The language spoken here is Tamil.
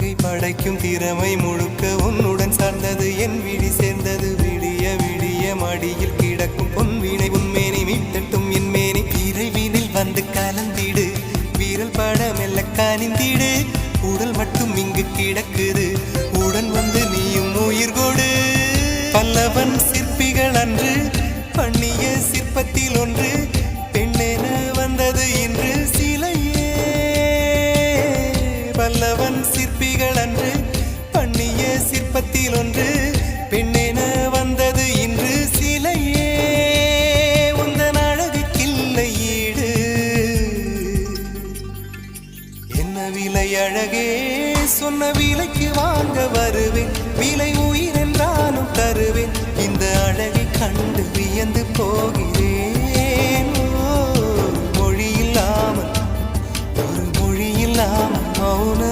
உலகை படைக்கும் திறமை முழுக்க உன்னுடன் சார்ந்தது என் விழி சேர்ந்தது விடிய விடிய மடியில் கிடக்கும் பொன்வினை உன்மேனி மீட்டட்டும் என் மேனி இறைவினில் வந்து கலந்திடு வீரல் பட மெல்ல காணிந்திடு உடல் மட்டும் இங்கு கிடக்குது உடன் வந்து நீயும் உயிர் கொடு பல்லவன் சிற்பிகள் அன்று பண்ணிய சிற்பத்தில் ஒன்று பெண்ணென வந்தது இன்று சிலையே பல்லவன் சிற்பிகள் அன்று பண்ணிய சிற்பத்தில் ஒன்று பெண்ணென வந்தது இன்று சிலையே உந்தன் அழகுக்கில்லை ஈடு என்ன விலை அழகே சொன்ன விலைக்கு வாங்க வருவேன் விலை உயிர் என்றாலும் தருவேன் இந்த அழகை கண்டு வியந்து போகிறேன் மொழி இல்லாமல் ஒரு மொழி இல்லாமல் மௌனமா